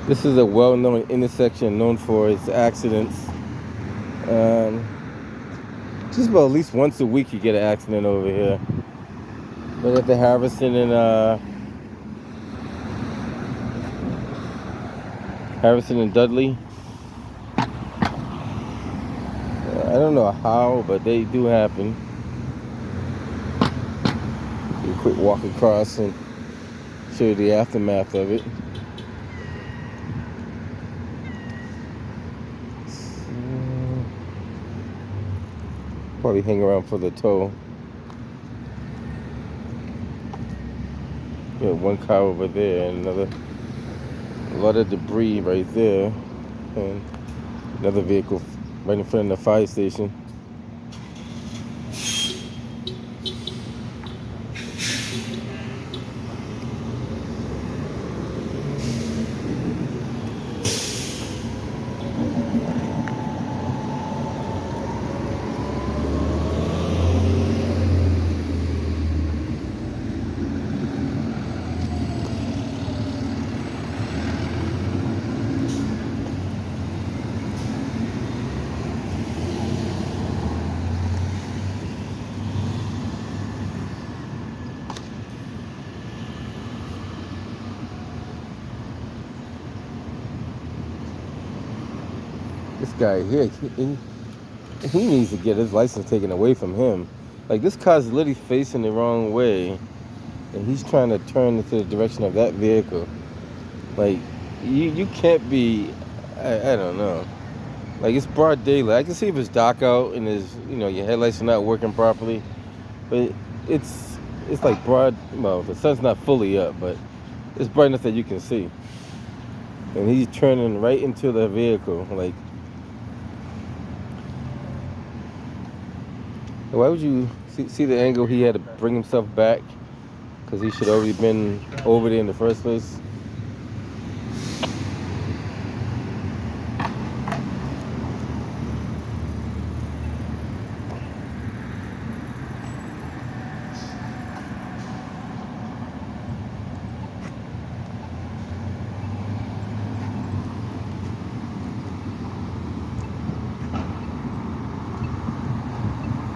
This is a well-known intersection known for its accidents. Um, just about at least once a week you get an accident over here. But at the Harrison and Dudley, I don't know how, but they do happen. You quick walk across and show you the aftermath of it. Probably hang around for the tow. You have one car over there and a lot of debris right there, and another vehicle right in front of the fire station. This guy here, he needs to get his license taken away from him. Like, this car's literally facing the wrong way, and he's trying to turn into the direction of that vehicle. Like, you can't be, I don't know. Like, it's broad daylight. I can see if it's dark out and your headlights are not working properly, but it's like broad. Well, the sun's not fully up, but it's bright enough that you can see. And he's turning right into the vehicle. Like, why would you see the angle he had to bring himself back? Because he should have already been over there in the first place.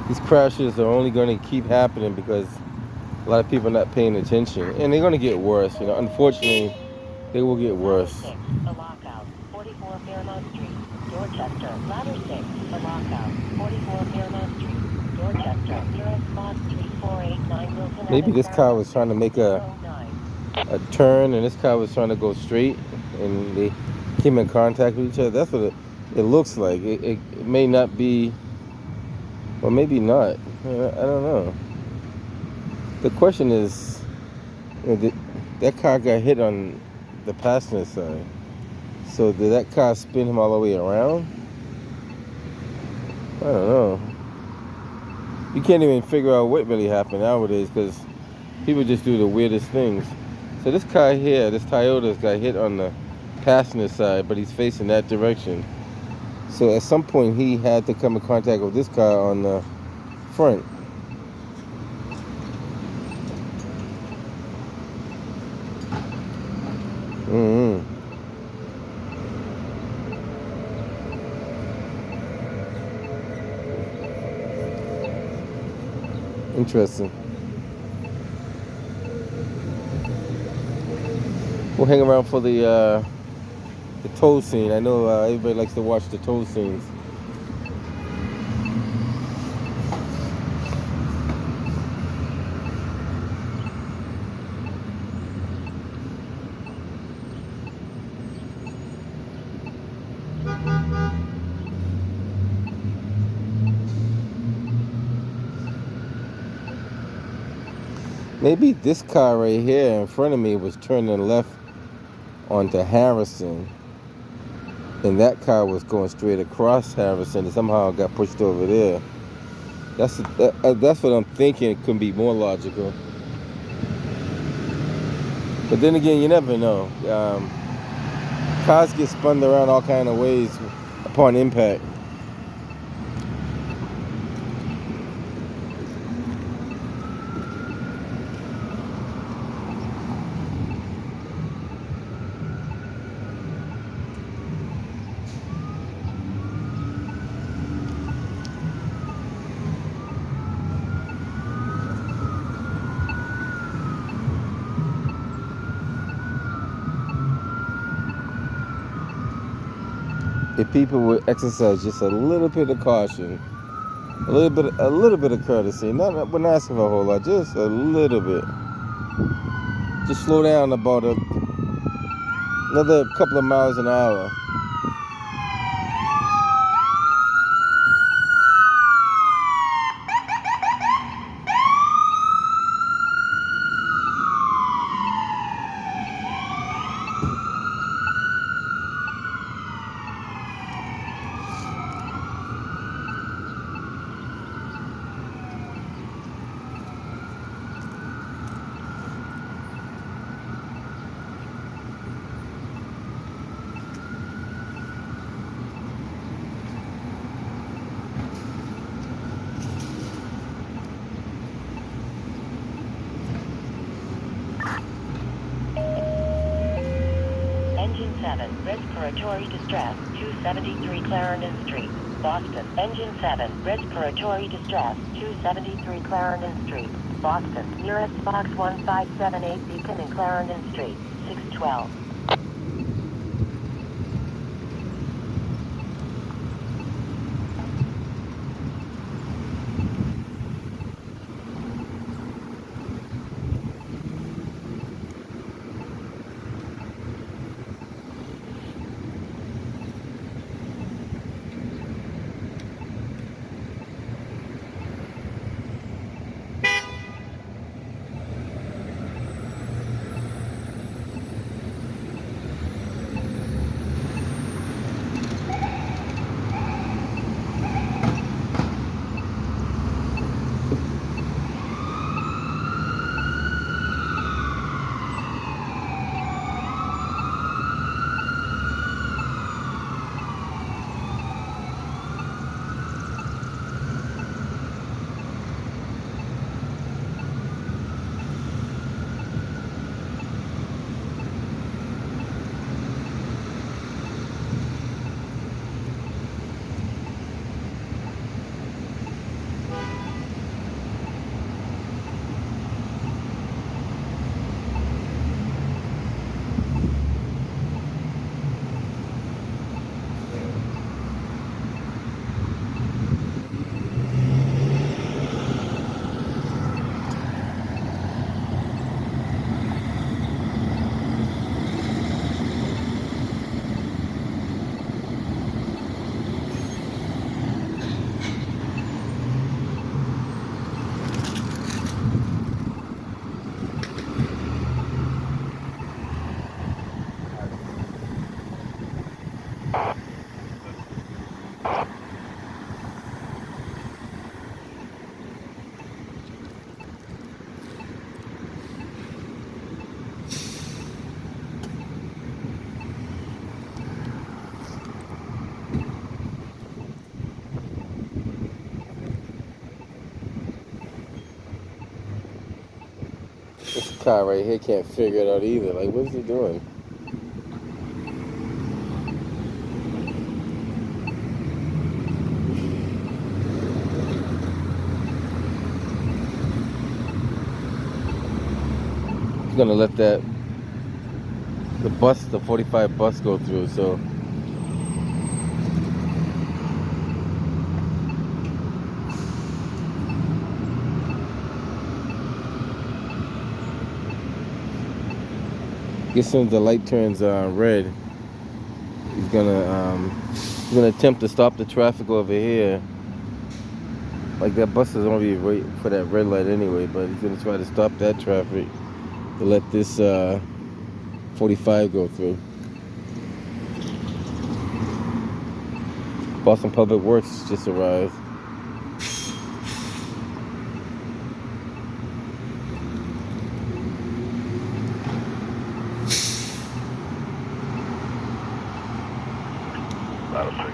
These crashes are only going to keep happening because a lot of people are not paying attention, and they're going to get worse. Unfortunately, they will get worse. 6, the lockout, 44 Fairmount Street, Dorchester. Ladder 6, the lockout, 44 Fairmount Street, Dorchester. 0 spot 3489 Wilson. Maybe this car was trying to make a turn, and this car was trying to go straight, and they came in contact with each other. That's what it looks like. It may not be, or maybe not. I don't know. The question is, that car got hit on the passenger side. So did that car spin him all the way around? I don't know. You can't even figure out what really happened nowadays because people just do the weirdest things. So this car here, this Toyota's got hit on the passenger side, but he's facing that direction. So at some point he had to come in contact with this car on the front. Interesting. We'll hang around for the tow scene. I know everybody likes to watch the tow scenes. Maybe this car right here in front of me was turning left onto Harrison, and that car was going straight across Harrison and somehow got pushed over there. That's what I'm thinking. It could be more logical. But then again, you never know. Cars get spun around all kind of ways upon impact. if people would exercise just a little bit of caution, a little bit of courtesy. We're not asking for a whole lot, just a little bit. Just slow down about another couple of miles an hour. Engine 7, respiratory distress, 273 Clarendon Street, Boston. Engine 7, respiratory distress, 273 Clarendon Street, Boston. Nearest box 1578 Beacon in Clarendon Street, 612. This car right here can't figure it out either. Like, what is he doing? He's gonna let the 45 bus go through, so as soon as the light turns red, he's gonna attempt to stop the traffic over here. Like, that bus is gonna be right for that red light anyway, but he's gonna try to stop that traffic to let this 45 go through. Boston Public Works just arrived. Ladder 6.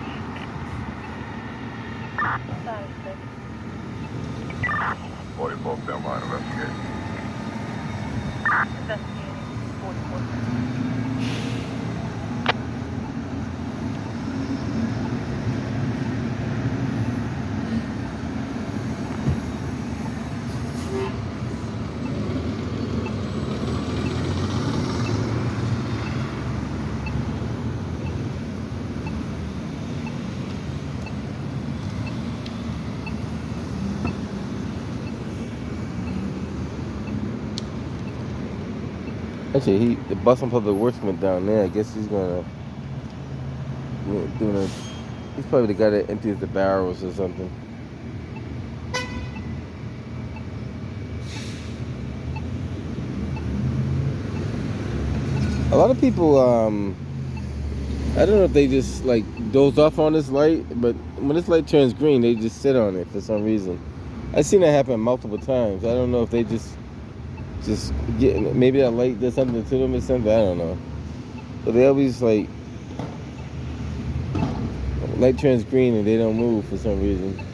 44 Film Line, investigate. Investigating 44. Actually, the Boston Public Works went down there. I guess he's gonna doing a. He's probably the guy that empties the barrels or something. A lot of people, I don't know if they just like doze off on this light, but when this light turns green, they just sit on it for some reason. I've seen that happen multiple times. I don't know if they just get, maybe that light does something to them or something. I don't know. But they always like, light turns green and they don't move for some reason.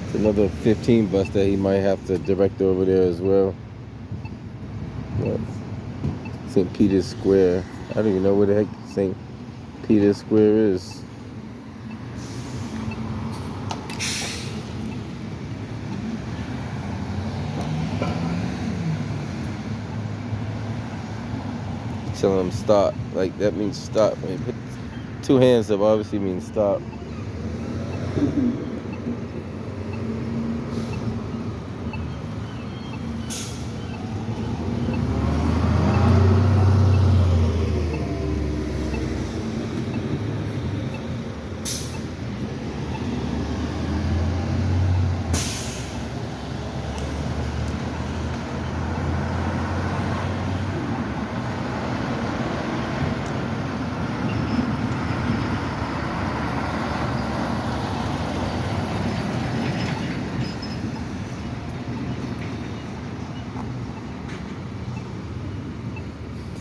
It's another 15 bus that he might have to direct over there as well. Yeah. St. Peter's Square. I don't even know where the heck St. Peter's Square is. Telling him stop. Like, that means stop. When you put two hands up, obviously means stop.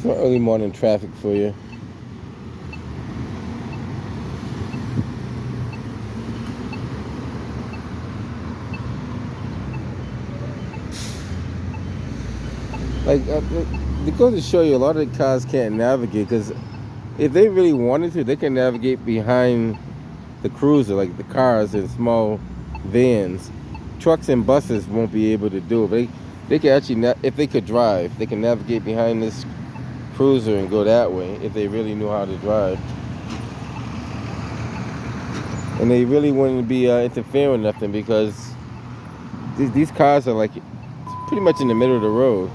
Some early morning traffic for you. Like, it goes to show you a lot of the cars can't navigate, because if they really wanted to, they can navigate behind the cruiser, like the cars and small vans. Trucks and buses won't be able to do it. They can actually, if they could drive, they can navigate behind this cruiser and go that way if they really knew how to drive. And they really wouldn't be interfering with nothing, because these cars are like pretty much in the middle of the road.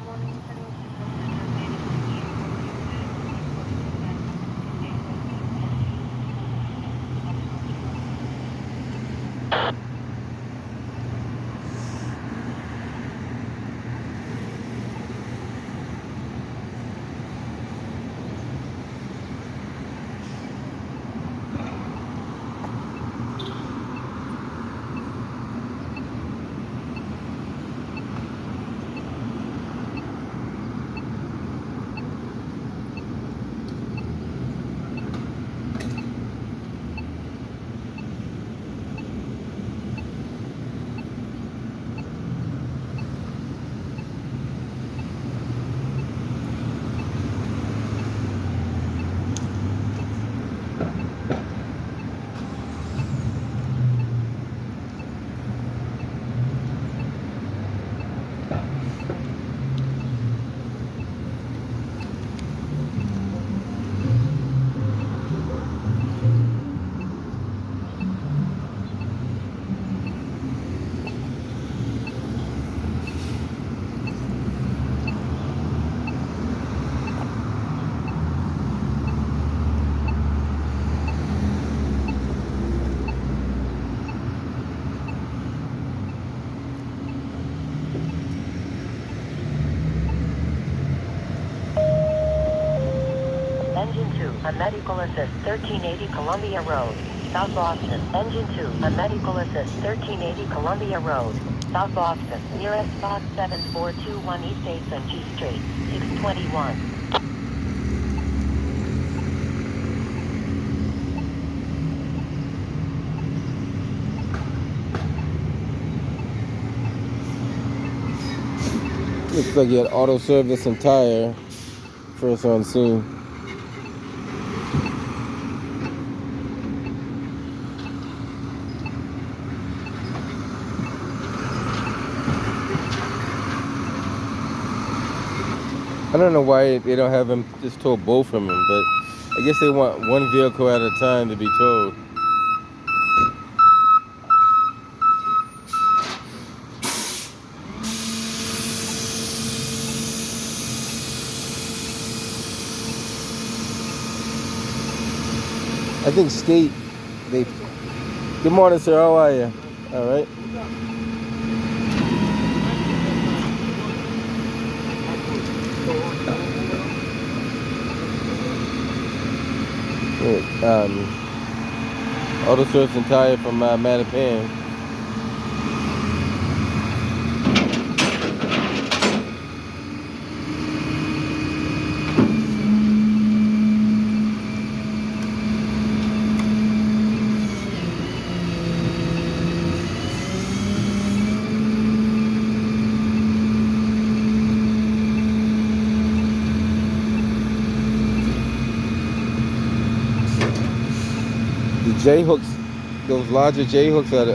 Engine 2, a medical assist 1380 Columbia Road, South Boston. Engine 2, a medical assist 1380 Columbia Road, South Boston. Nearest spot 7421 East 8th G Street, 621. Looks like you had auto service and tire first on scene. I don't know why they don't have him just tow both from him, but I guess they want one vehicle at a time to be towed. I think state, they, good morning, sir, how are you? All right. Auto service and tire from Mattapan. The J hooks, those larger J hooks are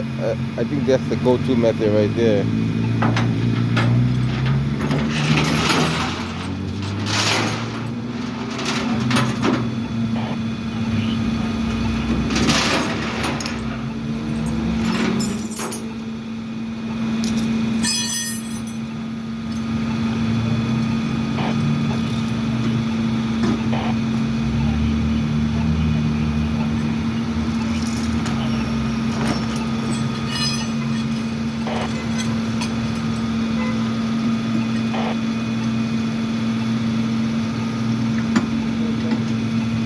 I think that's the go-to method right there.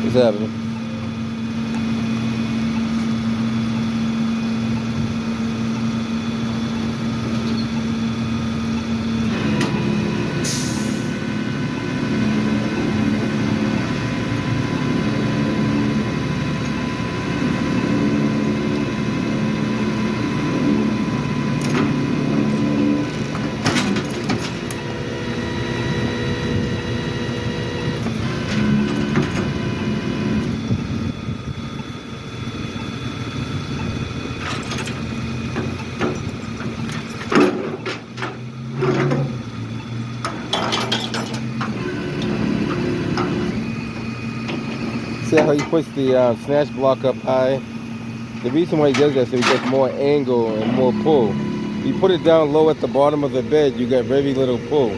What's happening? See how he puts the snatch block up high? The reason why he does that is so he gets more angle and more pull. If you put it down low at the bottom of the bed, you get very little pull.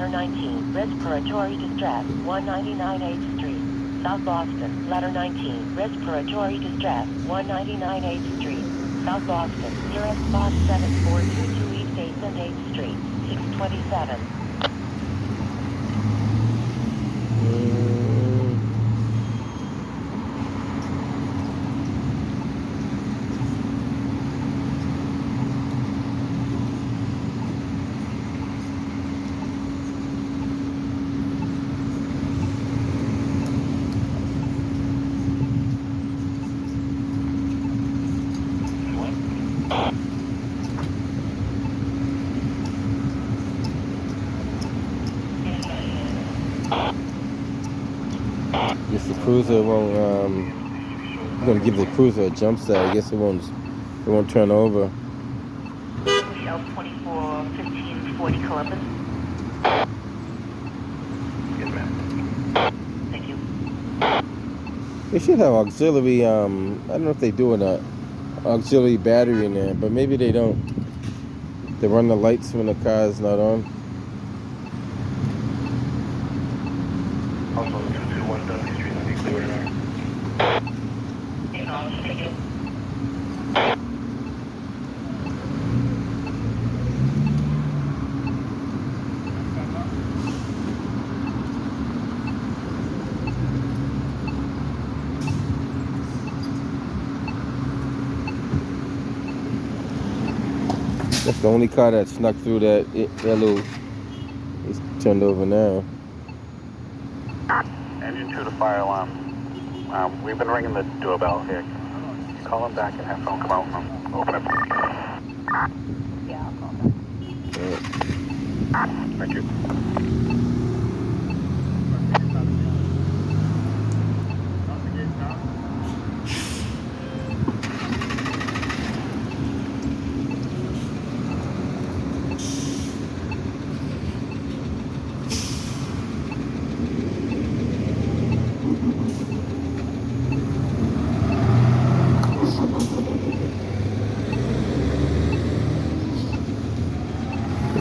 Letter 19, respiratory distress, 199 8th Street, South Boston. Letter 19, respiratory distress, 199 8th Street, South Boston. Nearest bus 7422 East 8th and 8th Street, 627. Guess the cruiser won't. I'm gonna give the cruiser a jump start. I guess it won't turn over. L24 1540 Columbus. Yes, ma'am. Thank you. They should have auxiliary. I don't know if they do an auxiliary battery in there, but maybe they don't. They run the lights when the car is not on. Also, 221 Dudley Street, let me clear it out. Thank you. That's the only car that snuck through that little. It's turned over now. Engine 2 to fire alarm. We've been ringing the doorbell here. Call him back and have someone come out and open it. Yeah, I'll call back. Thank you.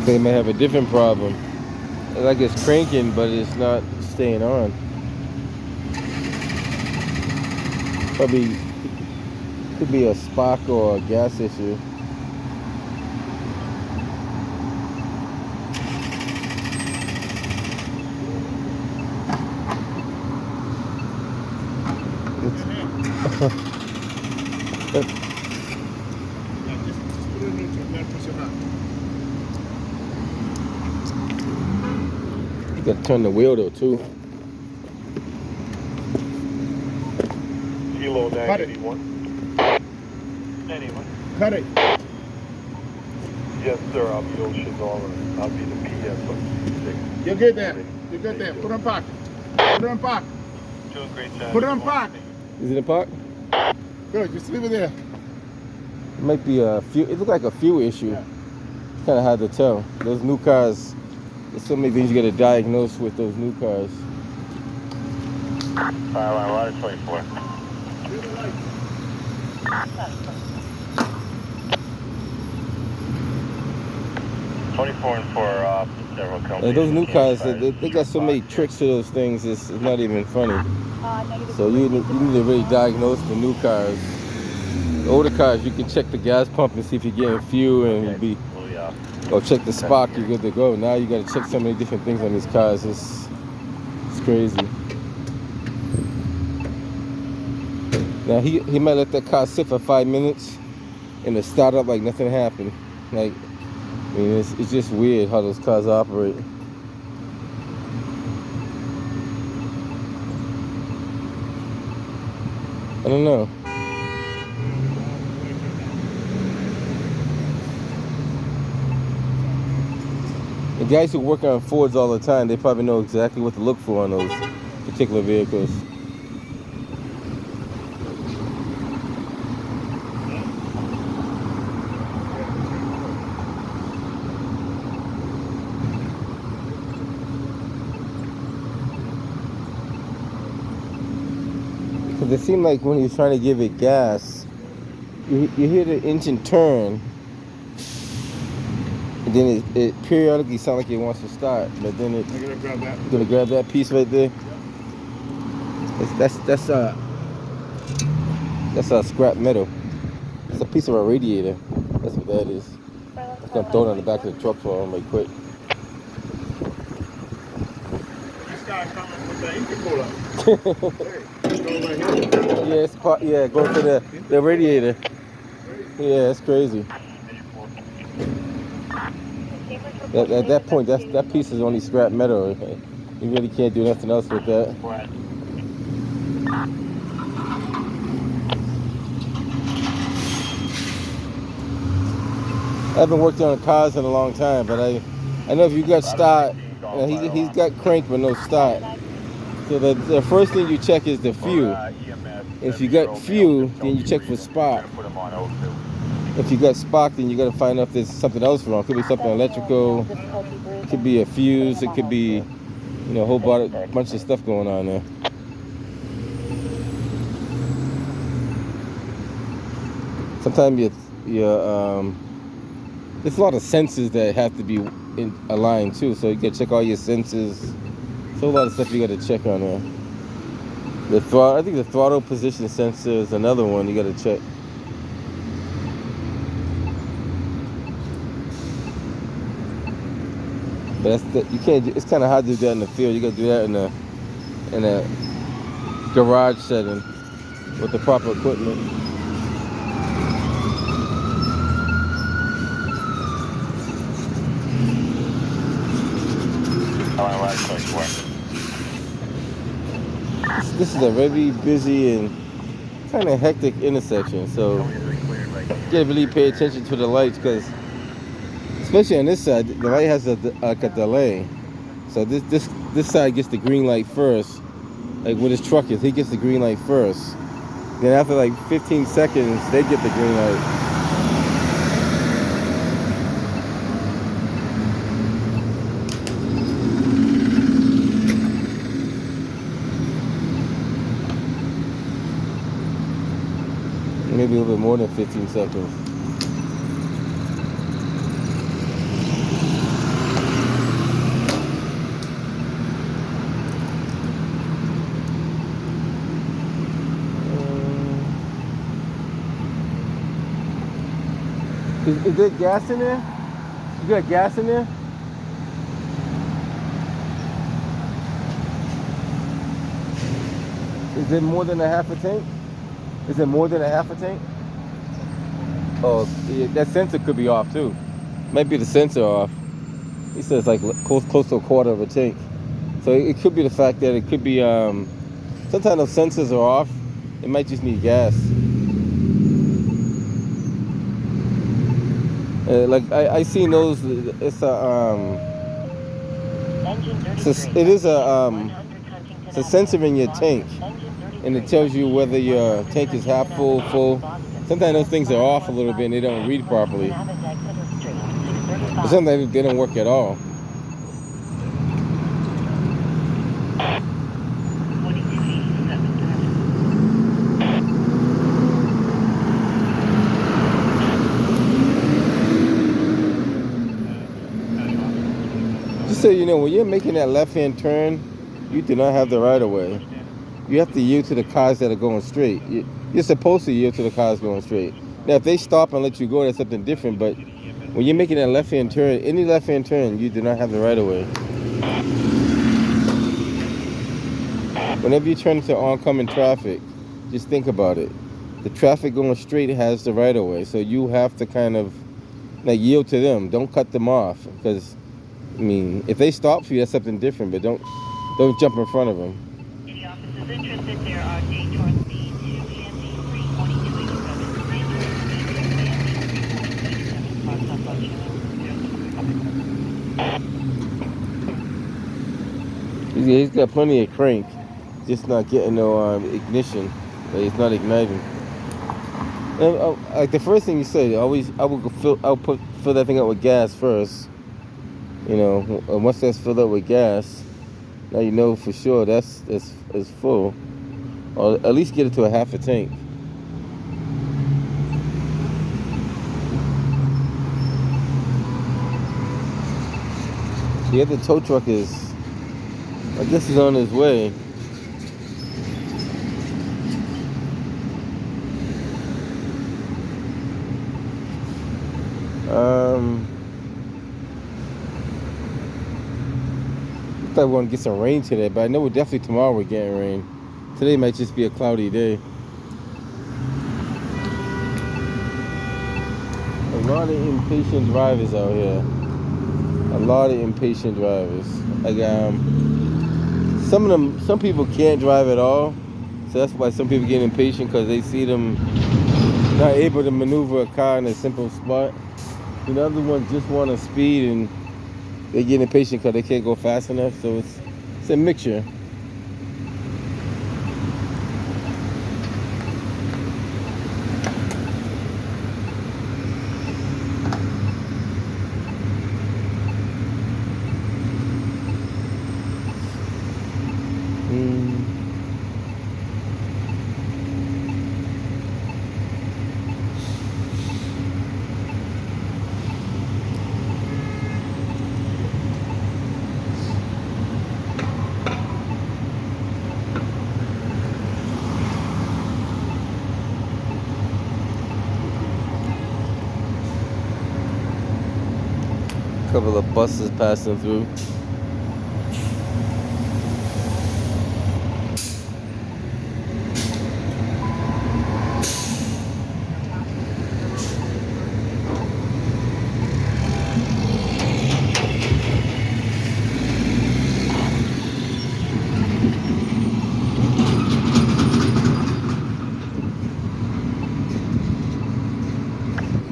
They may have a different problem. It's like it's cranking, but it's not staying on. Probably could be a spark or a gas issue. You gotta turn the wheel though too. Kilo Cut it. 981. 91. Cut it. Yes, sir, I'll be Ocean Aura. I'll be the PS of 6. You're good there. You're good there. Put it on park. Put it on park. Doing great job. Put it on park. Is it in park? Good. Just leave it there. It might be a fuel. It looks like a fuel issue. Yeah. Kind of hard to tell. Those new cars. There's so many things you gotta diagnose with those new cars. Fire alarm, Water 24. 24 and 4 are off. Several companies. And those new cars, they got so many tricks to those things. It's not even funny. So you need to really diagnose the new cars. The older cars, you can check the gas pump and see if you're getting fuel, and you'll be. Or check the spark, you're good to go. Now you got to check so many different things on these cars. It's crazy. Now he might let that car sit for 5 minutes and it start up like nothing happened. Like, I mean, it's just weird how those cars operate. I don't know. The guys who work on Fords all the time, they probably know exactly what to look for on those particular vehicles. Because it seemed like when he was trying to give it gas, you hear the engine turn. And then it periodically sounds like it wants to start, but then it's I'm gonna grab that. gonna grab that piece right there. That's scrap metal. It's a piece of a radiator. That's what that is. I'm gonna throw it on the back of the truck for him right quick. This guy coming with the intercooler. Hey, go right here. Yeah, it's part. Yeah, go to the radiator. Yeah, it's crazy. At that point, that piece is only scrap metal. You really can't do nothing else with that. I haven't worked on cars in a long time, but I know if you got start, he's got crank but no start. So the first thing you check is the fuel. If you got fuel, then you check for spark. If you got spark, then you got to find out if there's something else wrong. It could be something electrical. It could be a fuse. It could be, a whole bunch of stuff going on there. Sometimes there's a lot of sensors that have to be aligned too. So you got to check all your sensors. So a lot of stuff you got to check on there. I think the throttle position sensor is another one you got to check. But you can't. It's kind of hard to do that in the field. You got to do that in a garage setting with the proper equipment. This is a very busy and kind of hectic intersection, so you gotta really pay attention to the lights, because especially on this side, the light has a delay. So this side gets the green light first. Like where this truck is, he gets the green light first. Then after like 15 seconds, they get the green light. Maybe a little bit more than 15 seconds. Is there gas in there? You got gas in there? Is it more than a half a tank? Is it more than a half a tank? Oh, yeah, that sensor could be off too. Might be the sensor off. He says like close to a quarter of a tank. So it could be the fact that it could be, sometimes those sensors are off. It might just need gas. Like I seen those. It's a sensor in your tank, and it tells you whether your tank is half full, full. Sometimes those things are off a little bit and they don't read properly. But sometimes they don't work at all. Just so you know, when you're making that left-hand turn, you do not have the right-of-way. You have to yield to the cars that are going straight. You're supposed to yield to the cars going straight. Now, if they stop and let you go, that's something different. But when you're making that left-hand turn, any left-hand turn, you do not have the right-of-way. Whenever you turn into oncoming traffic, just think about it. The traffic going straight has the right-of-way, so you have to kind of like yield to them. Don't cut them off, because I mean, if they stop for you, that's something different. But don't jump in front of them. Any officers interested, there are detour speed 2 He's got plenty of crank, just not getting no ignition. It's not igniting. And, like the first thing you say, I'll fill that thing up with gas first. And once that's filled up with gas, now you know for sure that's full, or at least get it to a half a tank. The other tow truck is, I guess, is on his way. I thought we were going to get some rain today, but I know definitely tomorrow we're getting rain. Today might just be a cloudy day. A lot of impatient drivers out here. A lot of impatient drivers. Like some people can't drive at all, so that's why some people get impatient, because they see them not able to maneuver a car in a simple spot. And the other ones just want to speed, and they get impatient because they can't go fast enough. So it's a mixture. Couple of buses passing through.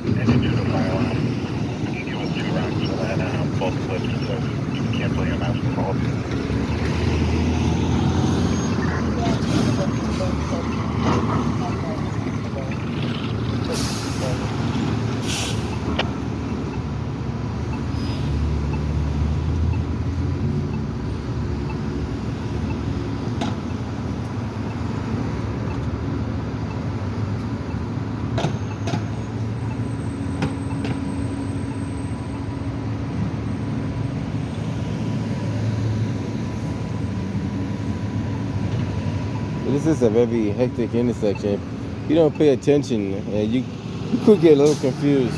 And into the fire line. Give us 2 rounds for that, both lifts, so canceling a master fault. This is a very hectic intersection. If you don't pay attention, you could get a little confused.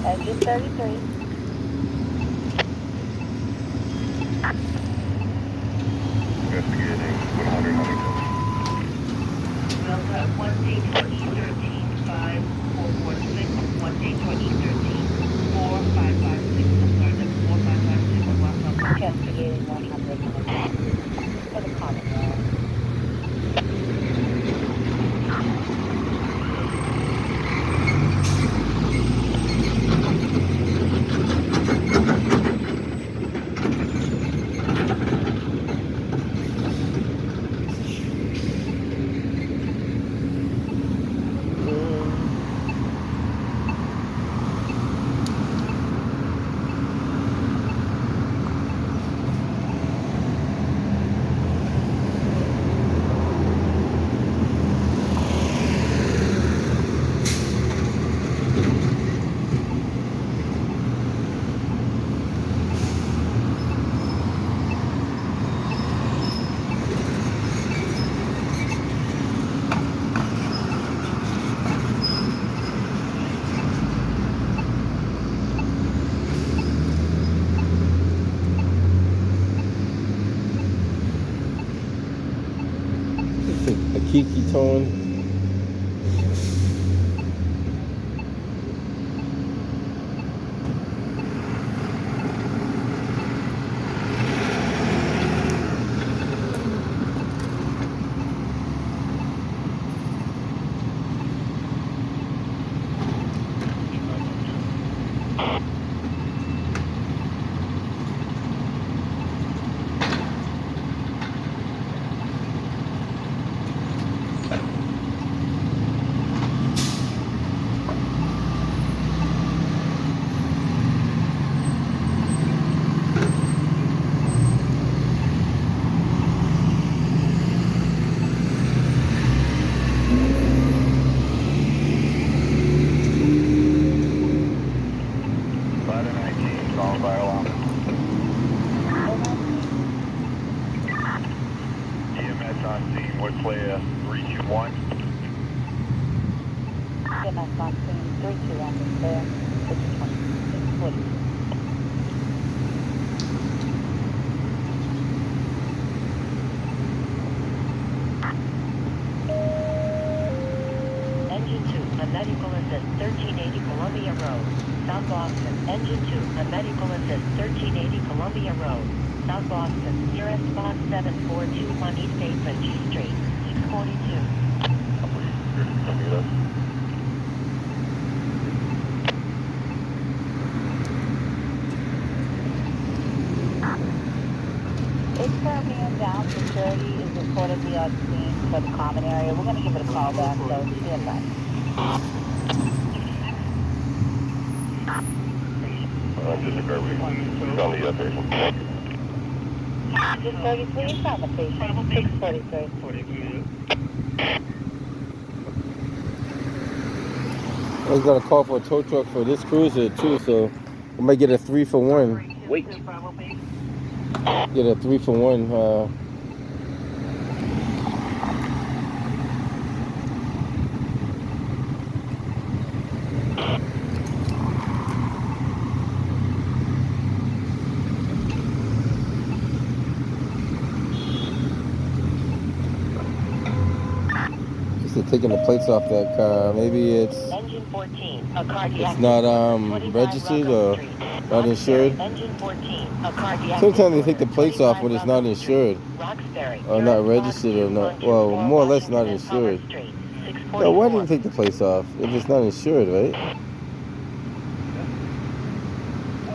Exit 33. Investigating 100 Huntington. Delta 1D2013-5446, 1D2013-4556, sorry, that's 4556, welcome. Investigating 100 for the Commonwealth. A kiki tone. EMS box scene 32 ambulance there, 620, 640. Engine 2, a medical assist, 1380 Columbia Road, South Boston. Engine 2, a medical assist, 1380 Columbia Road, South Boston. Nearest box 7421 East 8th G Street, 642. It's currently inbound. Security is reportedly on scene for the common area. We're going to give it a call back, so stand by. Just a garbage. On the patient. Just 33 is on the patient. 643. I was gonna call for a tow truck for this cruiser too, so we might get a 3 for 1. Wait. Get a 3 for 1. They're taking the plates off that car. Maybe it's Engine 14, a cardiac. it's not registered or not insured. Engine 14, a cardiac. Sometimes they take the plates off when it's not insured or not registered or not. Well, more or less not insured. So why do you take the plates off if it's not insured, right?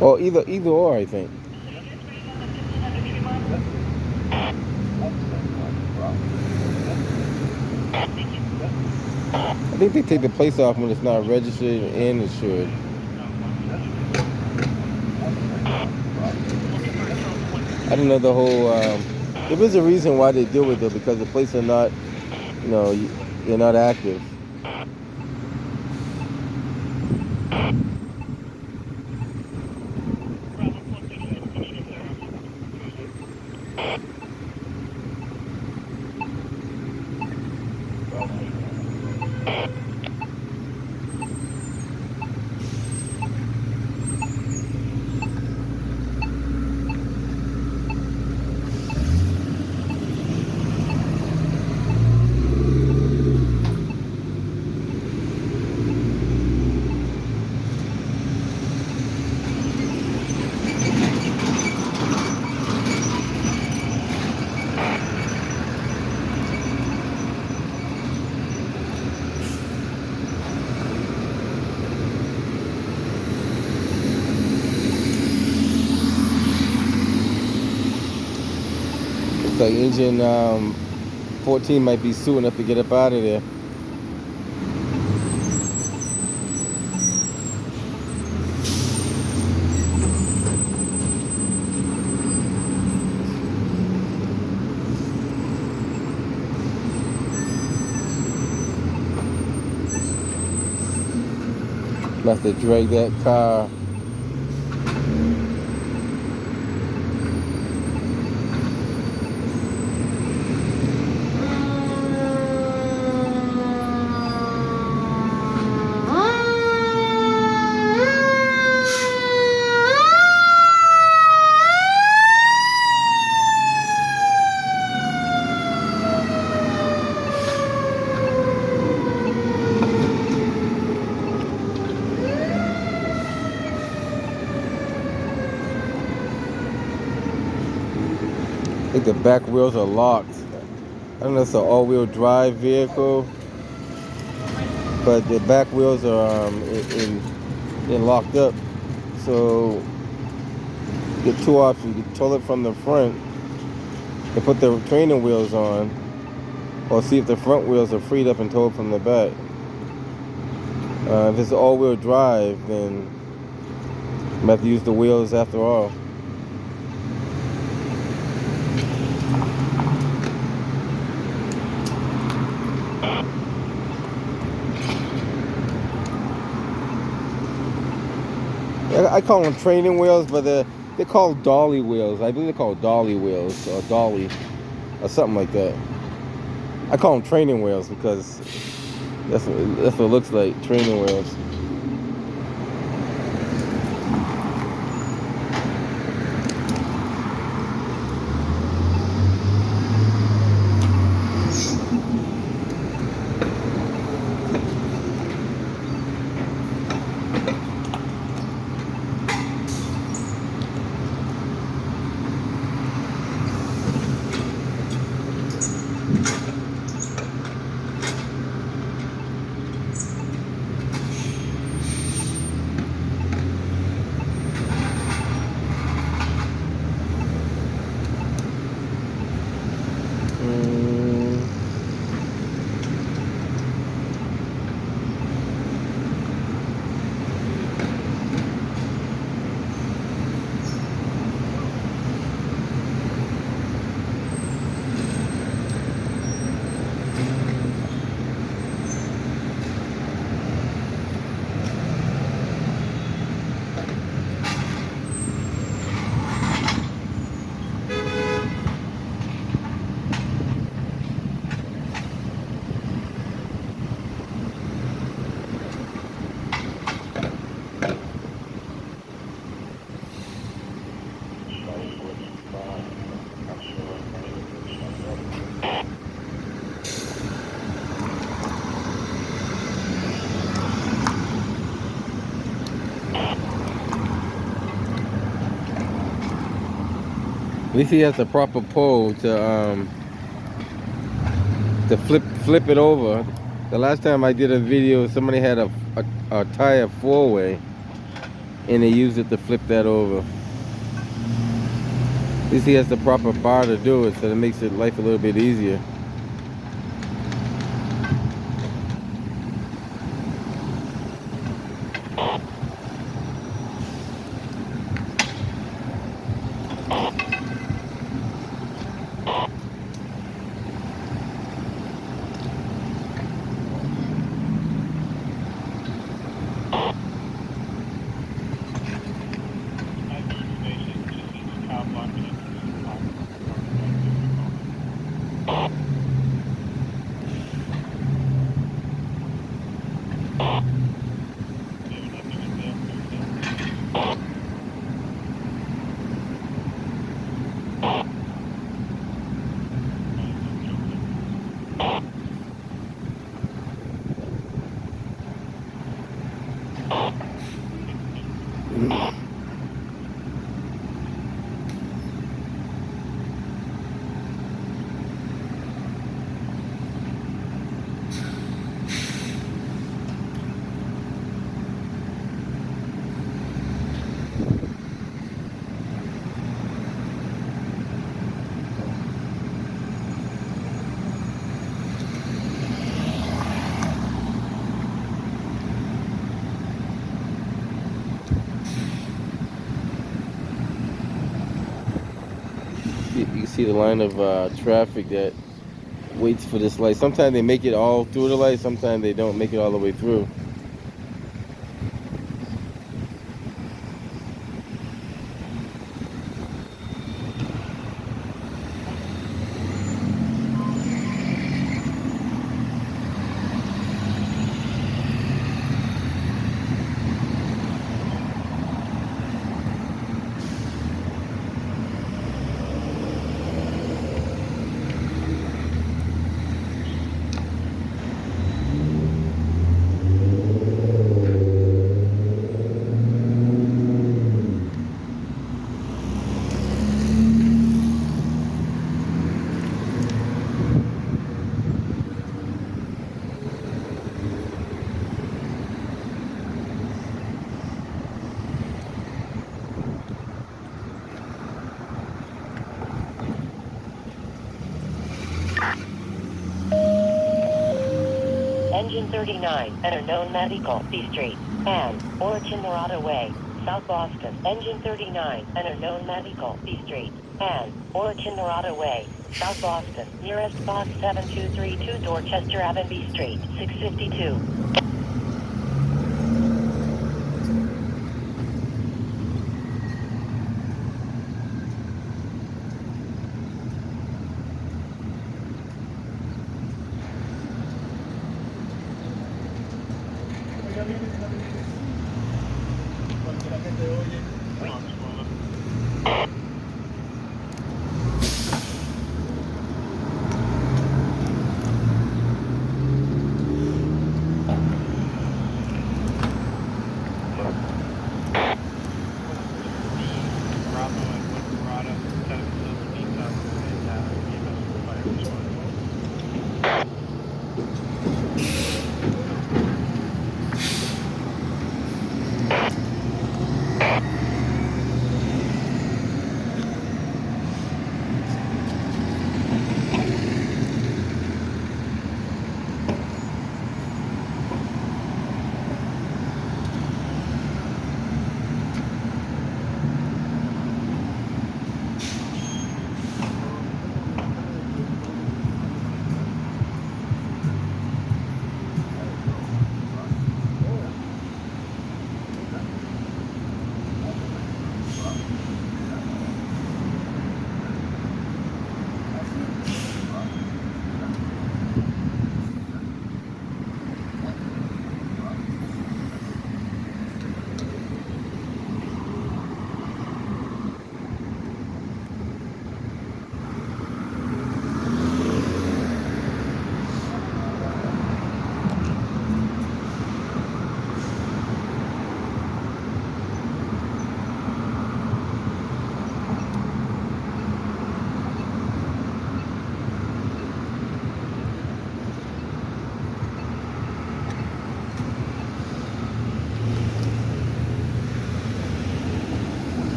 Or either or, I think. I think they take the plates off when it's not registered and insured. I don't know the whole. There is a reason why they do it though, because the plates are not, they're not active. Like engine 14 might be soon enough to get up out of there. Must have dragged that car. I think the back wheels are locked. I don't know if it's an all-wheel drive vehicle, but the back wheels are in locked up. So you get two options: you can tow it from the front and put the training wheels on, or see if the front wheels are freed up and tow it from the back. If it's all-wheel drive, then you have to use the wheels after all. I call them training wheels, but they're called dolly wheels. I believe they're called dolly wheels or dolly or something like that. I call them training wheels because That's what it looks like, training wheels. Mm. At least he has the proper pole to flip it over. The last time I did a video, somebody had a tire four-way, and they used it to flip that over. At least he has the proper bar to do it, so that makes it life a little bit easier. You see the line of traffic that waits for this light. Sometimes they make it all through the light, sometimes they don't make it all the way through. Engine 39, enter known Medical, B Street, and Origin Morada Way, South Boston. Engine 39, enter known Medical, B Street, and Origin Morada Way, South Boston. Nearest box 7232 Dorchester Avenue, B Street, 652. Porque la gente oye.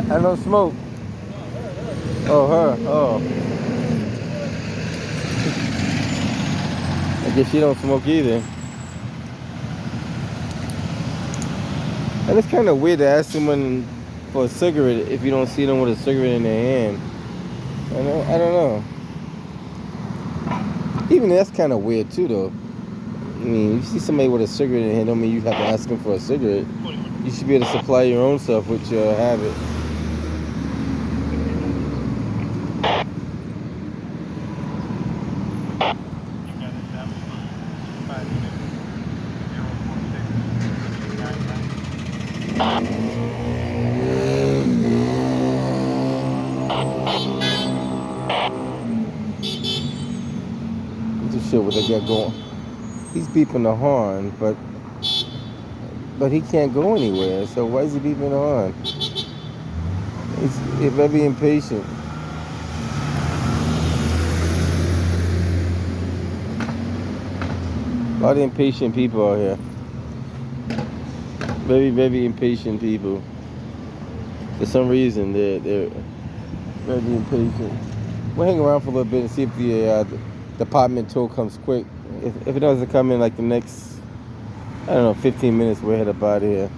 I don't smoke. Oh, her. Oh. I guess she don't smoke either. And it's kind of weird to ask someone for a cigarette if you don't see them with a cigarette in their hand. I don't know. Even that's kind of weird too, though. I mean, you see somebody with a cigarette in their hand, don't mean you have to ask them for a cigarette. You should be able to supply your own stuff with your habit. Shit, what they got going? He's beeping the horn, but he can't go anywhere. So why is he beeping the horn? He's very impatient. A lot of impatient people out here. Very, very impatient people. For some reason, they're very impatient. We'll hang around for a little bit and see if the department tow comes quick. If it doesn't come in like the next, I don't know, 15 minutes, we'll head up out of here.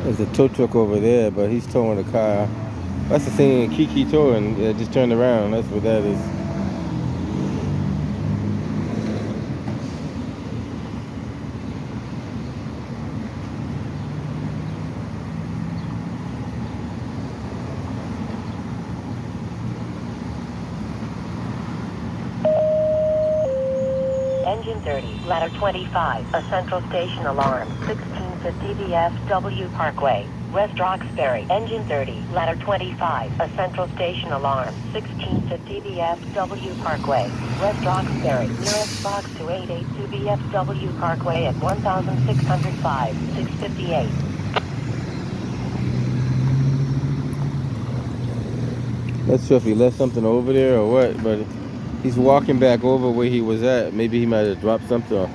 There's a tow truck over there, but he's towing the car. That's the same Kiki towing. Just turned around. That's what that is. Engine 30, ladder 25, a central station alarm, 1650 VFW Parkway, West Roxbury. Engine 30, ladder 25, a central station alarm, 1650 VFW Parkway, West Roxbury. Nearest box to 882 VFW Parkway at 1605, 658. Not sure if he left something over there or what, but he's walking back over where he was at. Maybe he might have dropped something or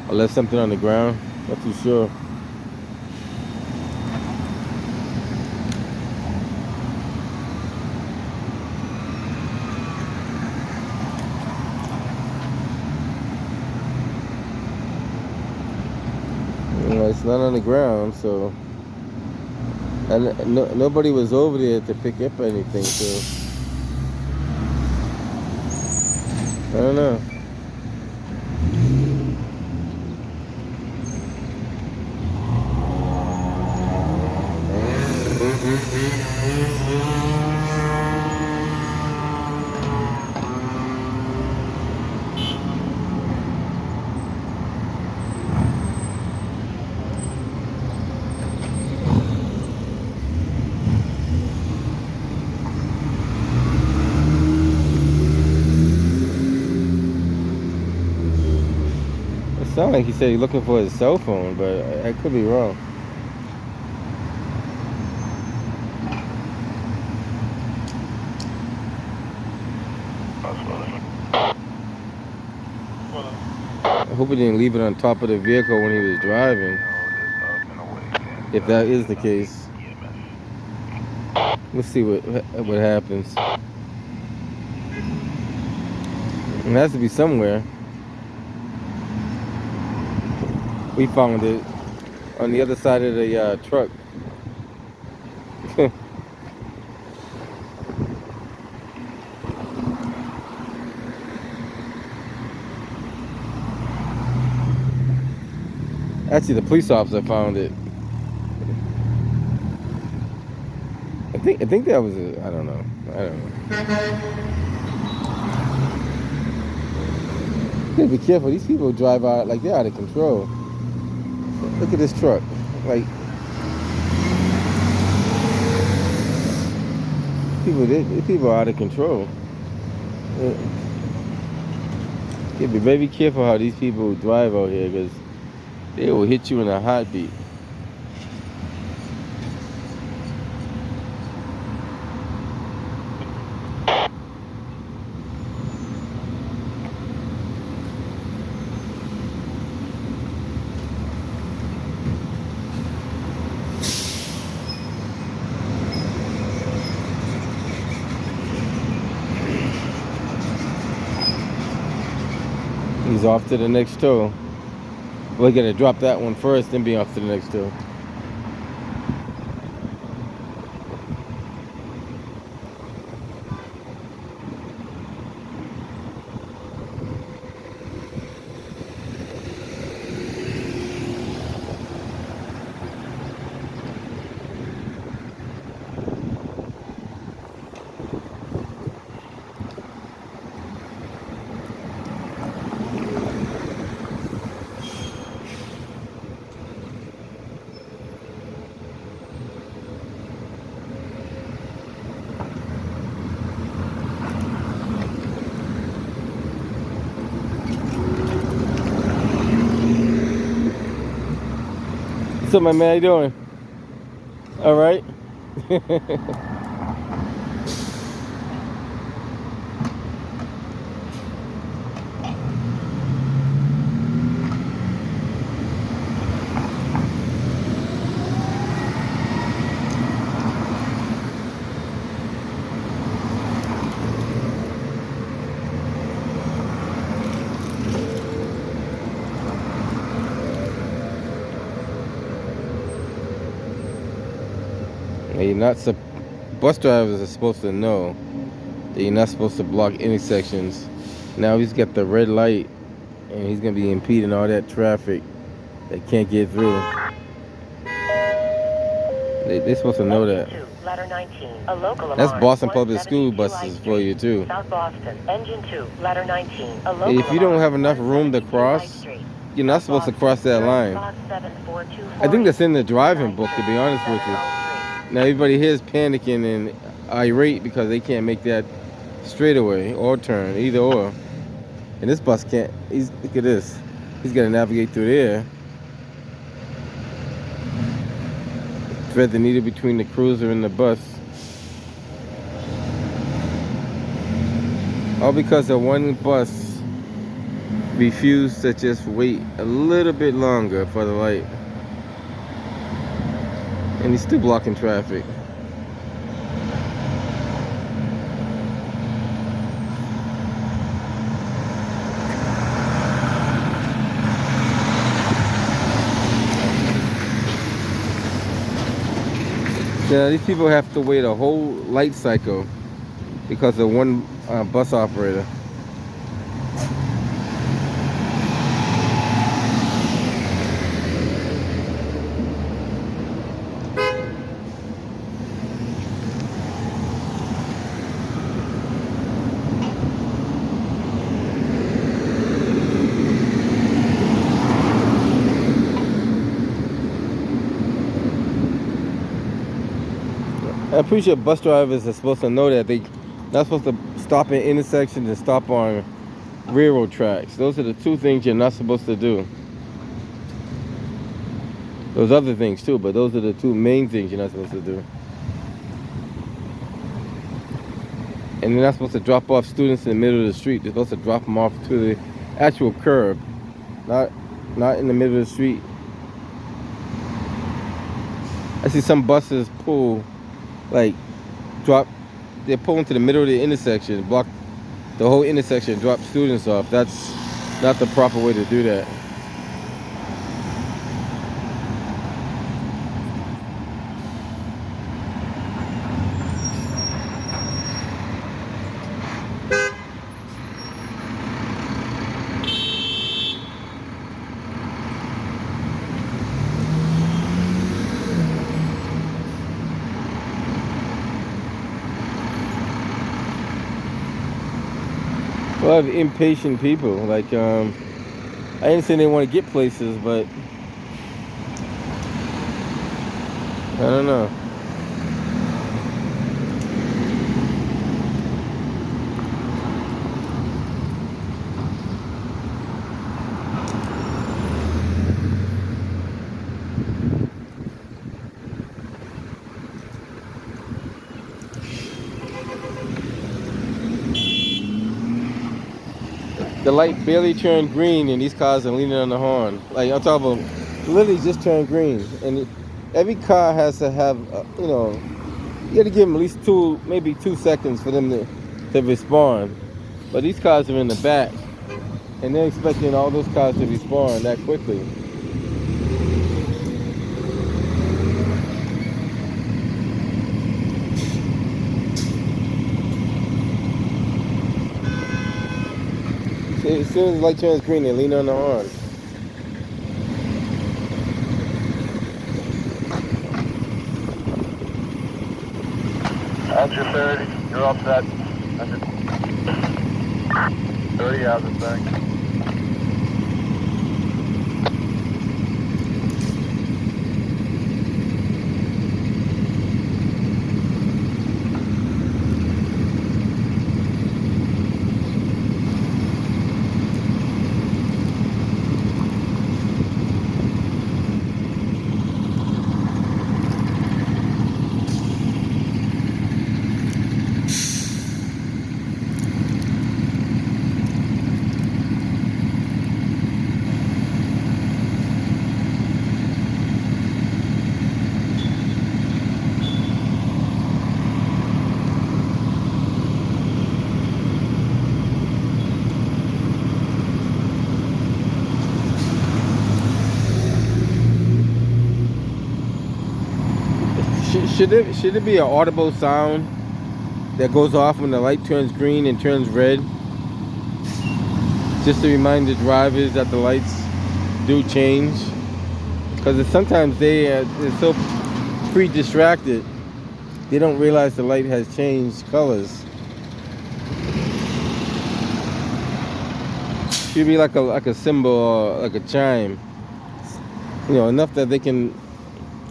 left something on the ground. Not too sure. It's not on the ground, so, and nobody was over there to pick up anything, so I don't know. It sounded like he said he's looking for his cell phone, but I could be wrong. I hope he didn't leave it on top of the vehicle when he was driving. If that is the case, we'll see what happens. It has to be somewhere. We found it on the other side of the truck. Actually, the police officer found it. I think that was I don't know. You gotta be careful. These people drive out like they're out of control. Look at this truck. Like people are out of control. You gotta be very careful how these people drive out here, because they will hit you in a heartbeat. He's off to the next tow. We're gonna drop that one first, then be off to the next tow. What's up, my man? How you doing? All right. And you're not bus drivers are supposed to know that you're not supposed to block intersections. Now he's got the red light, and he's gonna be impeding all that traffic that can't get through. They're supposed to know that. Ladder 19, a local That's alarm, Boston Public 172 School buses for you too. South Boston, engine 2, ladder 19, a local If you don't have enough room to 172 cross, you're not supposed to cross that line. I think that's in the driving book, to be honest with you. Now everybody here is panicking and irate because they can't make that straightaway or turn, either or. And this bus can't. Look at this. He's got to navigate through there. Thread the needle between the cruiser and the bus. All because of one bus refused to just wait a little bit longer for the light. And he's still blocking traffic. Yeah, these people have to wait a whole light cycle because of one bus operator. I appreciate bus drivers are supposed to know that they're not supposed to stop in intersections and stop on railroad tracks. Those are the two things you're not supposed to do. There's other things too, but those are the two main things you're not supposed to do. And they're not supposed to drop off students in the middle of the street. They're supposed to drop them off to the actual curb, not in the middle of the street. I see some buses pull, they're pulling to the middle of the intersection, block the whole intersection, drop students off. That's not the proper way to do that. A lot of impatient people. I understand they want to get places, but I don't know. The light barely turned green and these cars are leaning on the horn. Like I'm talking about, literally just turned green. And every car has to have, you got to give them at least maybe 2 seconds for them to respond. But these cars are in the back and they're expecting all those cars to respond that quickly. As soon as the light turns green, they lean on the horn. That's your 30. You're all set. That's it. 30 out of the thing. Should it be an audible sound that goes off when the light turns green and turns red, just to remind the drivers that the lights do change? Because sometimes they're so pre-distracted, they don't realize the light has changed colors. Should be like a symbol or like a chime, you know, enough that they can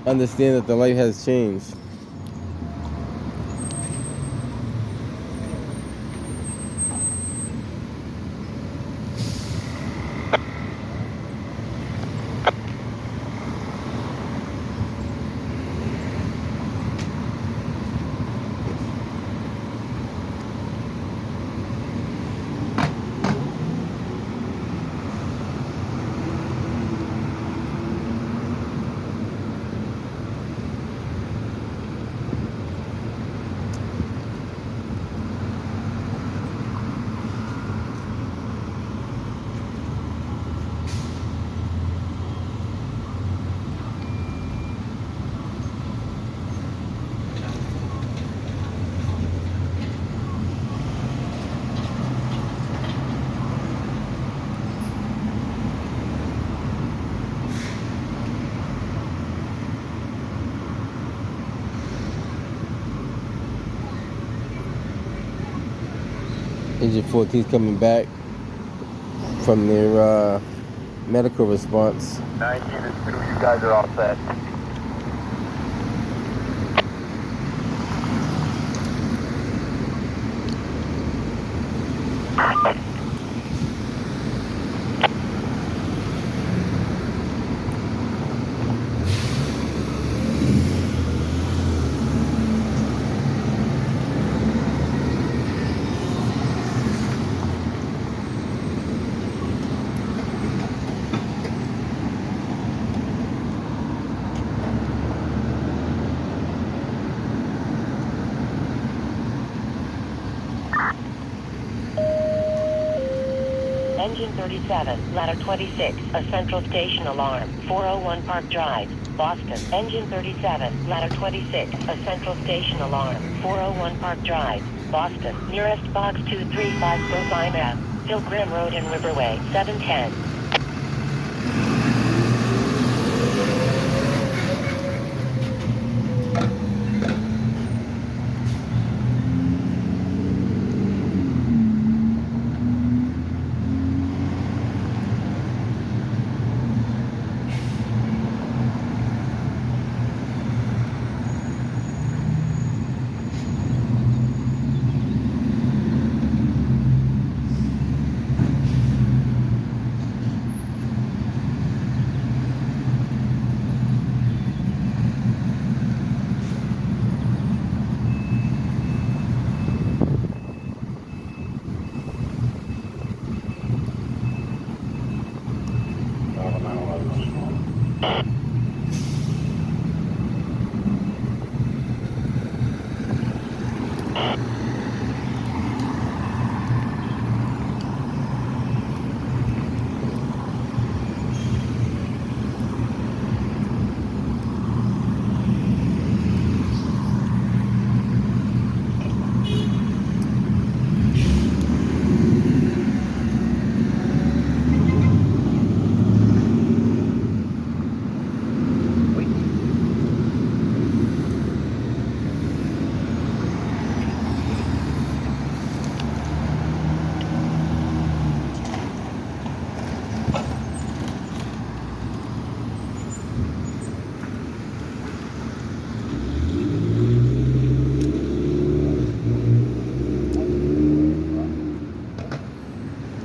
understand that the light has changed. Agent 14's coming back from their medical response. 9 units 2, you guys are all set. Engine 37, ladder 26, a central station alarm, 401 Park Drive, Boston. Engine 37, ladder 26, a central station alarm, 401 Park Drive, Boston. Nearest box 235 Brooklyn Ave, Pilgrim Road and Riverway, 710.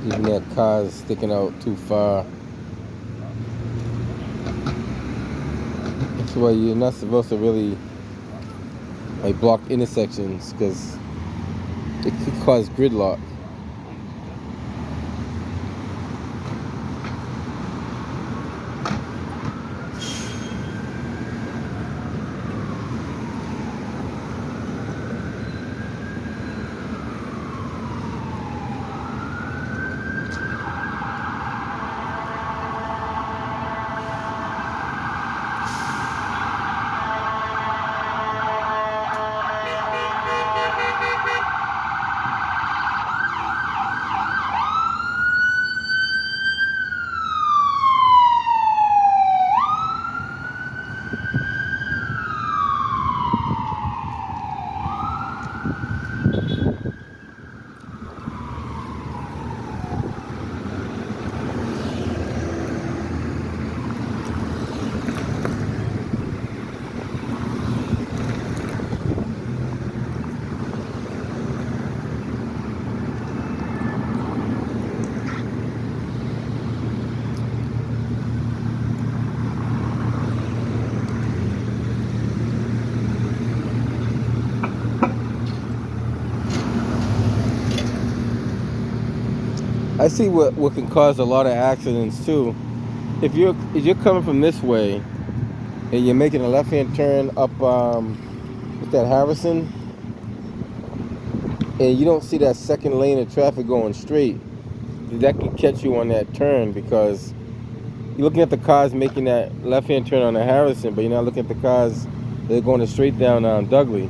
Even that car's sticking out too far. That's why you're not supposed to really like block intersections, because it could cause gridlock. I see what can cause a lot of accidents too. If you're coming from this way and you're making a left-hand turn up what's that, Harrison, and you don't see that second lane of traffic going straight, that could catch you on that turn because you're looking at the cars making that left-hand turn on the Harrison, but you're not looking at the cars that are going straight down Dudley.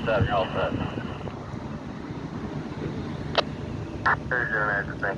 You're all set. How you doing, everything?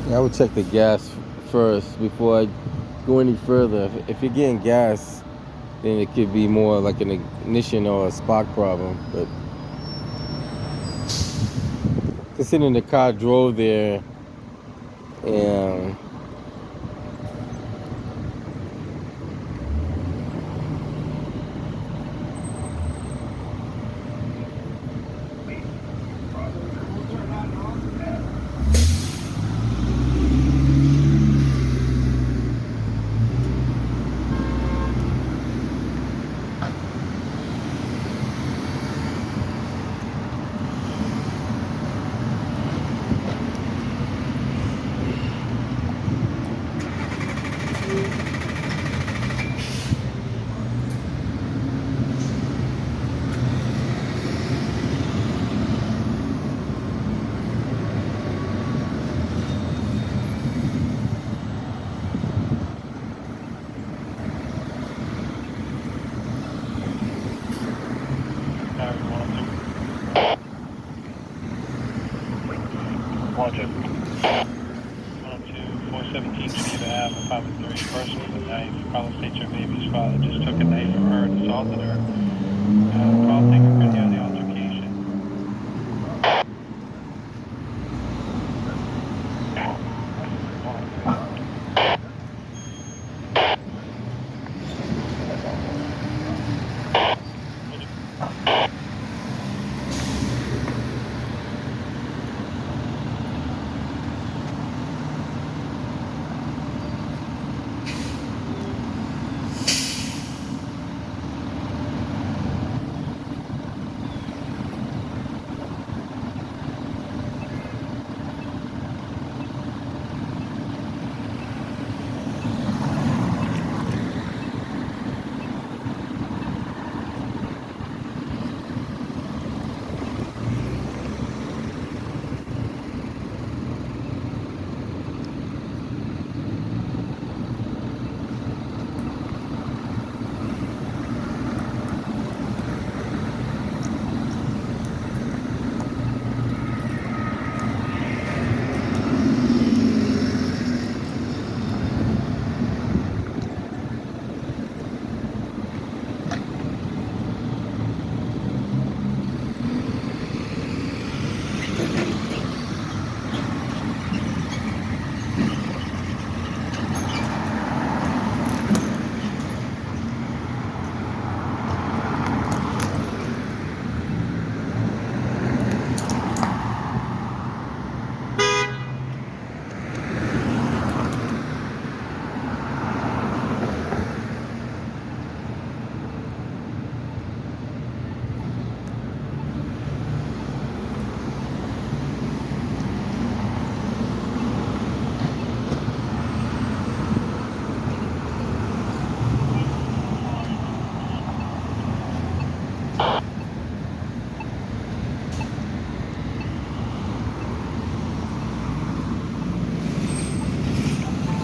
I would check the gas first before I go any further. If you're getting gas, then it could be more like an ignition or a spark problem. But considering the car drove there and Roger. 417 Geneva Ave, apartment 3, person with a knife. Call states your baby's father just took a knife from her and assaulted her. Call taker could hear the altercation.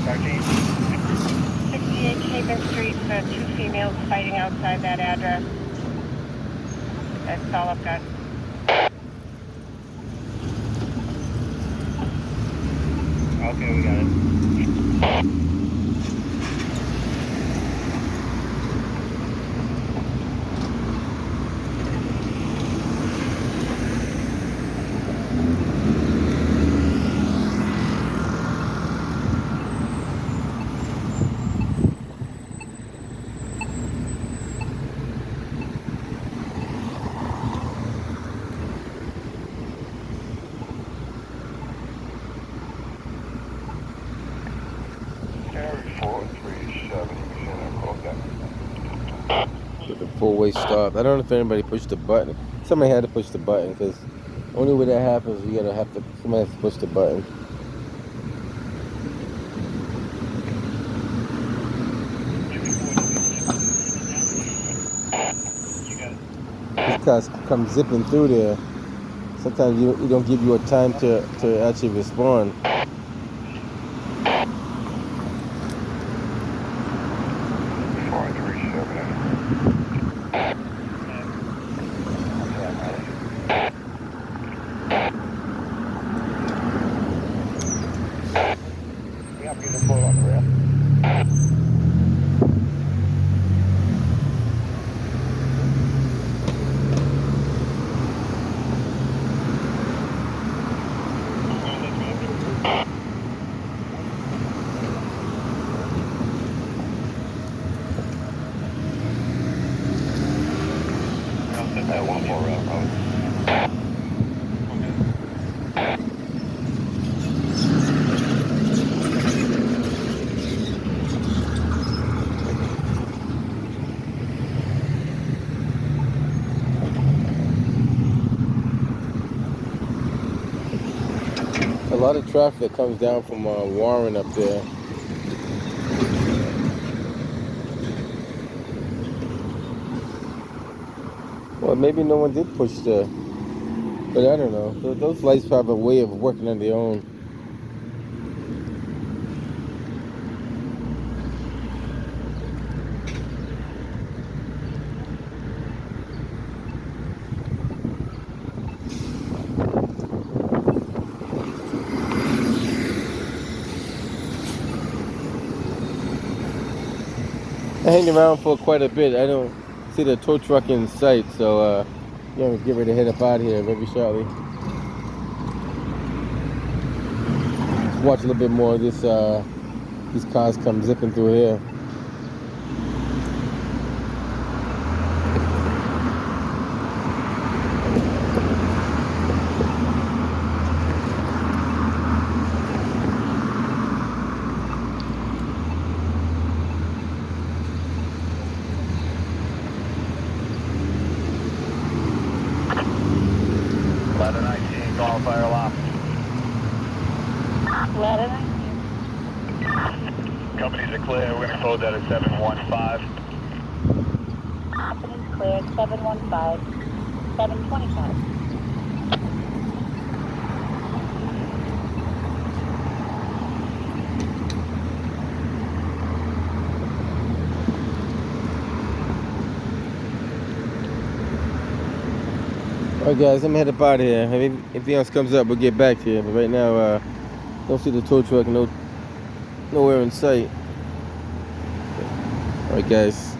Sergeant. 68 Chapin Street, two females fighting outside that address. That's all I've got. Okay, we got it. With the four-way stop. I don't know if anybody pushed the button. Somebody had to push the button because only way that happens, somebody has to push the button. These cars come zipping through there. Sometimes you don't give you a time to actually respond. A lot of traffic that comes down from Warren up there. Well, maybe no one did push but I don't know. Those lights have a way of working on their own. hang around for quite a bit. I don't see the tow truck in sight, so yeah, we'll get ready to head up out of here very shortly. Watch a little bit more of this. These cars come zipping through here. Ladder 19, call fire alarm. Ladder 19. Companies are clear. We're going to code that at 715. Company's cleared, 715. 725. Alright guys, I'm headed up out of here. If anything else comes up, we'll get back to you. But right now, don't see the tow truck, nowhere in sight. Alright guys.